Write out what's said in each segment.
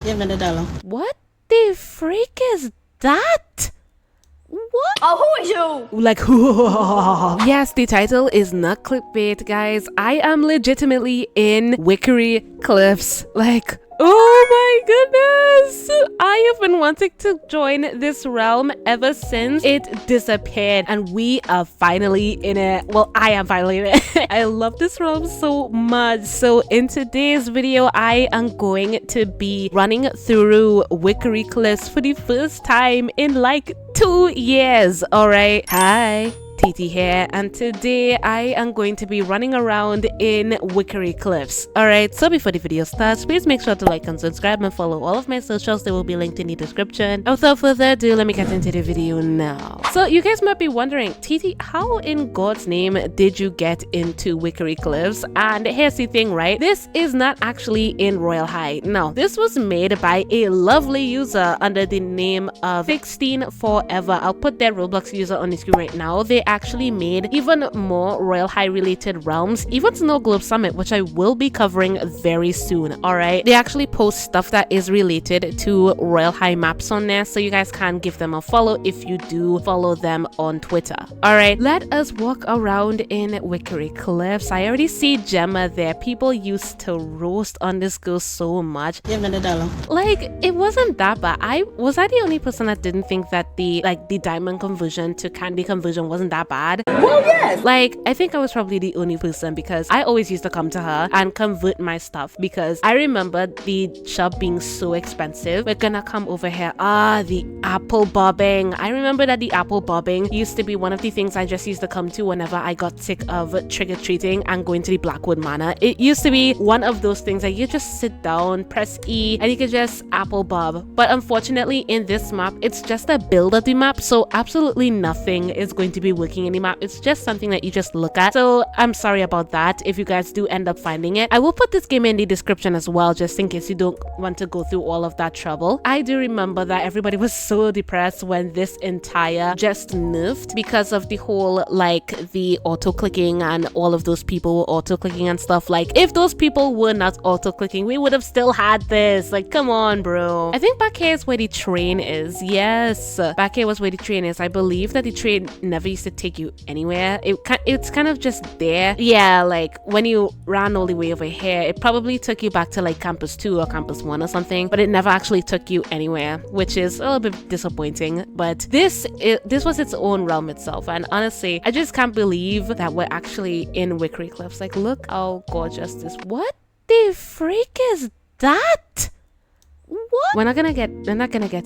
What the freak is that? What? Oh, who is you? Like, yes, the title is not clickbait, guys. I am legitimately in Wickery Cliffs. Like, oh my goodness! I have been wanting to join this realm ever since it disappeared, and we are finally in it. Well, I am finally in it. I love this realm so much. So in today's video, I am going to be running through Wickery Cliffs for the first time in like 2 years. All right. Hi. TT here, and today I am going to be running around in Wickery Cliffs. Alright, so before the video starts, please make sure to like and subscribe and follow all of my socials. They will be linked in the description. And without further ado, let me get into the video now. So you guys might be wondering, TT, how in God's name did you get into Wickery Cliffs? And here's the thing, right? This is not actually in Royal High. No, this was made by a lovely user under the name of 16 Forever. I'll put their Roblox user on the screen right now. They actually made even more Royal High related realms, even Snow Globe Summit, which I will be covering very soon. All right, they actually post stuff that is related to Royal High maps on there, so you guys can give them a follow if you do follow them on Twitter. All right, let us walk around in Wickery Cliffs. I already see Gemma there. People used to roast on this girl so much. Like, it wasn't that bad. Was I the only person that didn't think that the diamond conversion to candy conversion wasn't that bad? Well, yes. Like, I think I was probably the only person, because I always used to come to her and convert my stuff, because I remember the shop being so expensive. We're gonna come over here. The apple bobbing. I remember that the apple bobbing used to be one of the things I just used to come to whenever I got sick of trick-or-treating and going to the Blackwood Manor. It used to be one of those things that you just sit down, press E, and you could just apple bob. But unfortunately, in this map, it's just a build of the map, so absolutely nothing is going to be working in the map. It's just something that you just look at. So I'm sorry about that if you guys do end up finding it. I will put this game in the description as well, just in case you don't want to go through all of that trouble. I do remember that everybody was so depressed when this entire just nerfed, because of the whole like the auto clicking, and all of those people were auto clicking and stuff. Like, if those people were not auto clicking, we would have still had this. Like, come on, bro. I think back here is where the train is. Yes, back here was where the train is. I believe that the train never used to take you anywhere. It's kind of just there. Yeah, like when you ran all the way over here, it probably took you back to like campus 2 or campus 1 or something, but it never actually took you anywhere, which is a little bit disappointing. But this was its own realm itself, and honestly, I just can't believe that we're actually in Wickery Cliffs. Like, look how gorgeous this. What the freak is that? What? We're not gonna get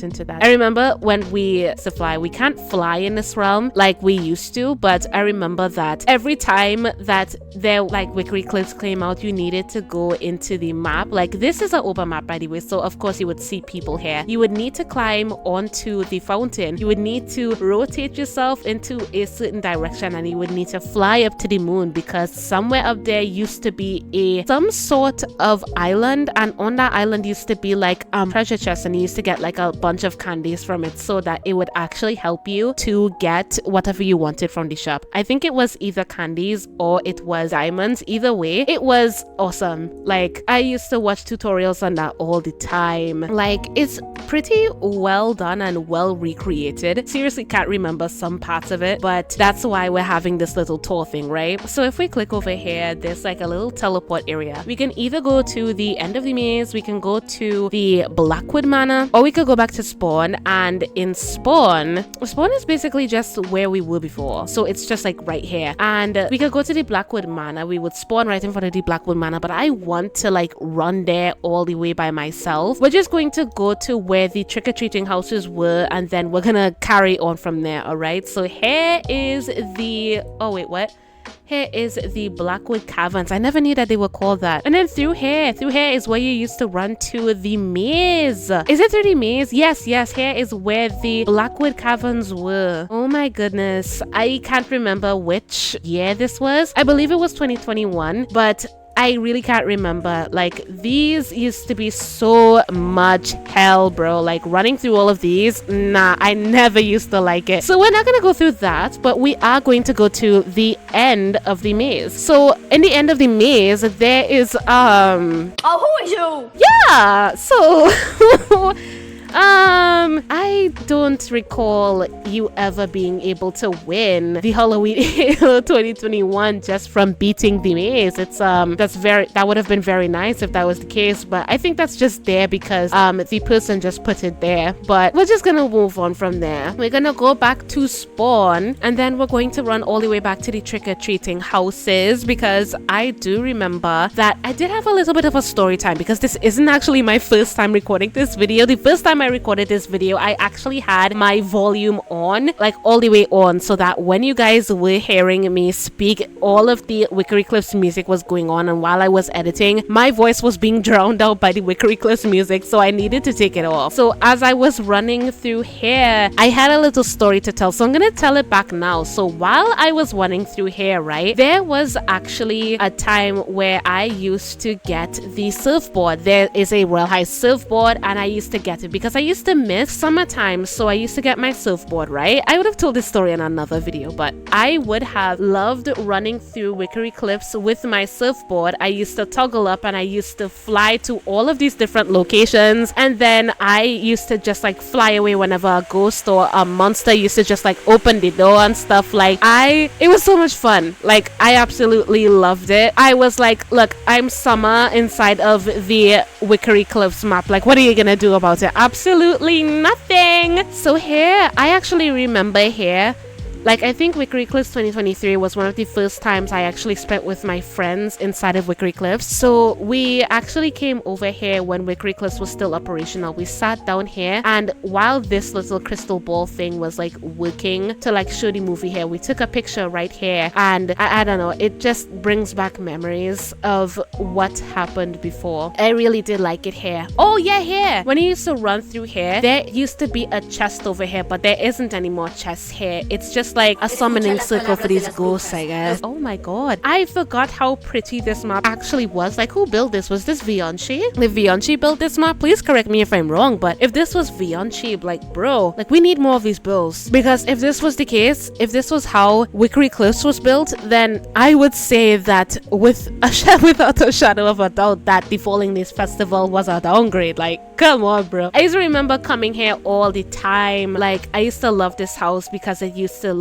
into that. I remember when we used to fly, we can't fly in this realm like we used to, but I remember that every time that there like Wickery Cliffs came out, you needed to go into the map. Like, this is an open map, by the way, so of course you would see people here. You would need to climb onto the fountain. You would need to rotate yourself into a certain direction, and you would need to fly up to the moon, because somewhere up there used to be some sort of island, and on that island used to be like treasure chest, and you used to get like a bunch of candies from it, so that it would actually help you to get whatever you wanted from the shop. I think it was either candies or it was diamonds. Either way, it was awesome. Like, I used to watch tutorials on that all the time. Like, it's pretty well done and well recreated. Seriously can't remember some parts of it, but that's why we're having this little tour thing, right? So if we click over here, there's like a little teleport area. We can either go to the end of the maze, we can go to the Blackwood Manor, or we could go back to spawn. And in spawn is basically just where we were before, so it's just like right here. And we could go to the Blackwood Manor. We would spawn right in front of the Blackwood Manor, but I want to like run there all the way by myself. We're just going to go to where the trick-or-treating houses were, and then we're gonna carry on from there. All right, so here is the here is the Blackwood Caverns. I never knew that they were called that. And then through here is where you used to run to the maze. Is it through the maze? Yes, here is where the Blackwood Caverns were. Oh my goodness, I can't remember which year this was. I believe it was 2021, but I really can't remember. Like, these used to be so much hell, bro. Like, running through all of these, nah, I never used to like it. So we're not gonna go through that, but we are going to go to the end of the maze. So in the end of the maze, there is Oh, who is you? yeah, so I don't recall you ever being able to win the Halloween 2021 just from beating the maze. It's that would have been very nice if that was the case, but I think that's just there because the person just put it there. But we're just gonna move on from there. We're gonna go back to spawn, and then we're going to run all the way back to the trick-or-treating houses, because I do remember that I did have a little bit of a story time, because this isn't actually my first time recording this video. The first time I recorded this video, I actually had my volume on, like all the way on, so that when you guys were hearing me speak, all of the Wickery CLIFFS music was going on, and while I was editing, my voice was being drowned out by the Wickery CLIFFS music, so I needed to take it off. So as I was running through here, I had a little story to tell, so I'm gonna tell it back now. So while I was running through here, right, there was actually a time where I used to get the surfboard. There is a real high surfboard, and I used to get it because I used to miss summertime, so I used to get my surfboard, right? I would have told this story in another video, but I would have loved running through Wickery CLIFFS with my surfboard. I used to toggle up and I used to fly to all of these different locations, and then I used to just like fly away whenever a ghost or a monster used to just like open the door and stuff. Like, it was so much fun. Like, I absolutely loved it. I was like, look, I'm Summer inside of the Wickery CLIFFS map. Like, what are you gonna do about it? Absolutely nothing. So here, I actually remember here, like, I think Wickery CLIFFS 2023 was one of the first times I actually spent with my friends inside of Wickery CLIFFS. So we actually came over here when Wickery CLIFFS was still operational. We sat down here, and while this little crystal ball thing was like working to like show the movie here, we took a picture right here, and I don't know, it just brings back memories of what happened before. I really did like it here. Oh yeah, here, when I used to run through here, there used to be a chest over here, but there isn't any more chests here. It's just like a summoning circle for these ghosts, I guess. Oh my god, I forgot how pretty this map actually was. Like, who built this? Was this Vianchi? If Vianchi built this map, please correct me if I'm wrong, but if this was Vianchi, like, bro, like, we need more of these builds, because if this was the case, if this was how Wickery CLIFFS was built, then I would say that without a shadow of a doubt that the Falling Leaves Festival was a downgrade. Like, come on, bro. I used to remember coming here all the time. Like, I used to love this house because it used to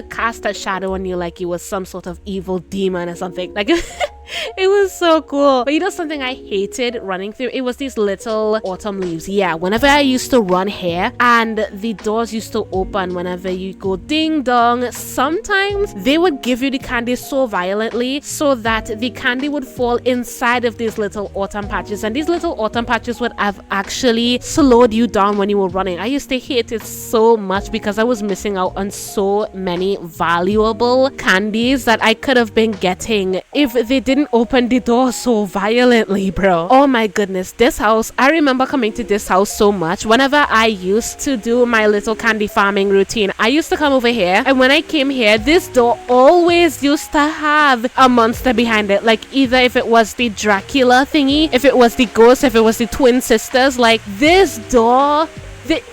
cast a shadow on you like you was some sort of evil demon or something. Like, it was so cool. But you know something I hated running through? It was these little autumn leaves. Yeah, whenever I used to run here and the doors used to open whenever you go ding dong, sometimes they would give you the candy so violently so that the candy would fall inside of these little autumn patches, and these little autumn patches would have actually slowed you down when you were running. I used to hate it so much because I was missing out on so many valuable candies that I could have been getting if they didn't open the door so violently, bro. Oh my goodness, this house, I remember coming to this house so much. Whenever I used to do my little candy farming routine, I used to come over here, and when I came here, this door always used to have a monster behind it. Like, either if it was the Dracula thingy, if it was the ghost, if it was the twin sisters. Like, this door,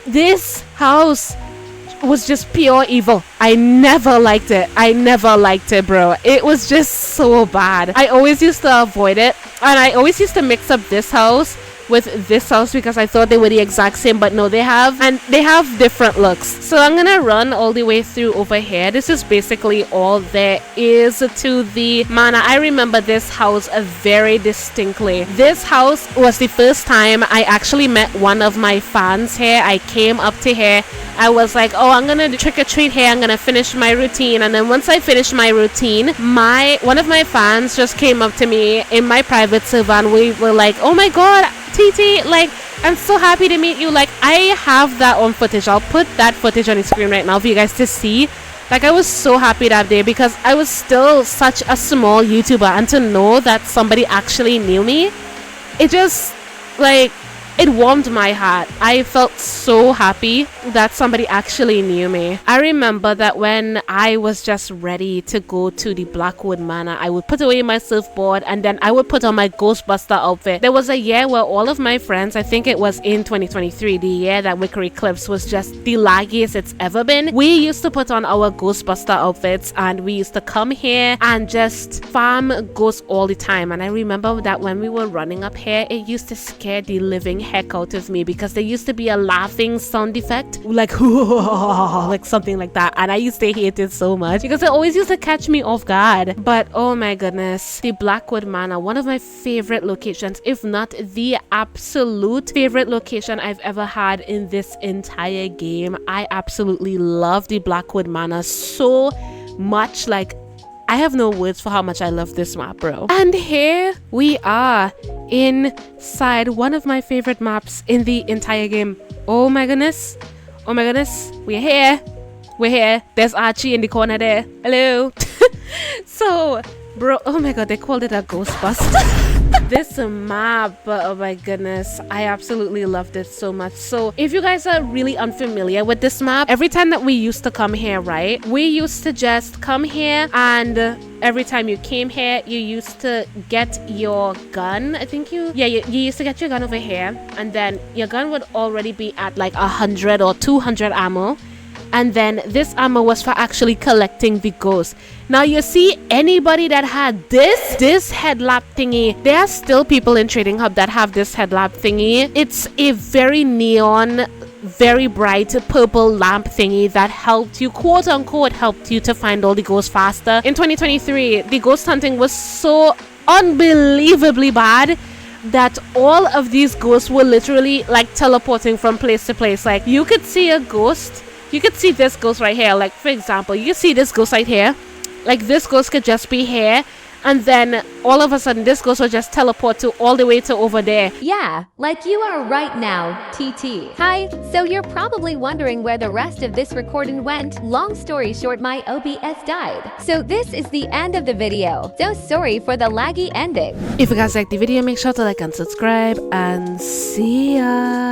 this house was just pure evil. I never liked it. I never liked it, bro. It was just so bad. I always used to avoid it, and I always used to mix up this house with this house because I thought they were the exact same, but no, they have different looks. So I'm gonna run all the way through over here. This is basically all there is to the manor. I remember this house very distinctly. This house was the first time I actually met one of my fans here. I came up to here, I was like, oh, I'm gonna trick-or-treat here, I'm gonna finish my routine. And then once I finished my routine, one of my fans just came up to me in my private server, and we were like, oh my god, TT, like, I'm so happy to meet you. Like, I have that on footage. I'll put that footage on the screen right now for you guys to see. Like, I was so happy that day because I was still such a small YouTuber, and to know that somebody actually knew me, it just, like, it warmed my heart. I felt so happy that somebody actually knew me. I remember that when I was just ready to go to the Blackwood Manor, I would put away my surfboard and then I would put on my Ghostbuster outfit. There was a year where all of my friends, I think it was in 2023, the year that Wickery CLIFFS was just the laggiest it's ever been. We used to put on our Ghostbuster outfits and we used to come here and just farm ghosts all the time. And I remember that when we were running up here, it used to scare the living heck out of me because there used to be a laughing sound effect, like like something like that, and I used to hate it so much because it always used to catch me off guard. But oh my goodness, the Blackwood Manor, one of my favorite locations, if not the absolute favorite location I've ever had in this entire game. I absolutely love the Blackwood Manor so much. Like, I have no words for how much I love this map, bro. And here we are inside one of my favorite maps in the entire game. Oh my goodness. Oh my goodness. We're here. We're here. There's Archie in the corner there. Hello. So, bro, oh my god, they called it a Ghostbuster. This map, oh my goodness, I absolutely loved it so much. So if you guys are really unfamiliar with this map, every time that we used to come here, right, we used to just come here, and every time you came here, you used to get your gun. I think you used to get your gun over here, and then your gun would already be at like 100 or 200 ammo. And then this ammo was for actually collecting the ghosts. Now you see, anybody that had this headlamp thingy, there are still people in Trading Hub that have this headlamp thingy. It's a very neon, very bright purple lamp thingy that helped you, quote unquote, helped you to find all the ghosts faster. In 2023, the ghost hunting was so unbelievably bad that all of these ghosts were literally like teleporting from place to place. Like, you could see a ghost. You could see this ghost right here. Like, for example, you see this ghost right here. Like, this ghost could just be here, and then all of a sudden this ghost will just teleport to all the way to over there. Yeah, like you are right now, TT. Hi, so you're probably wondering where the rest of this recording went. Long story short, my OBS died. So this is the end of the video. So sorry for the laggy ending. If you guys liked the video, make sure to like and subscribe, and see ya.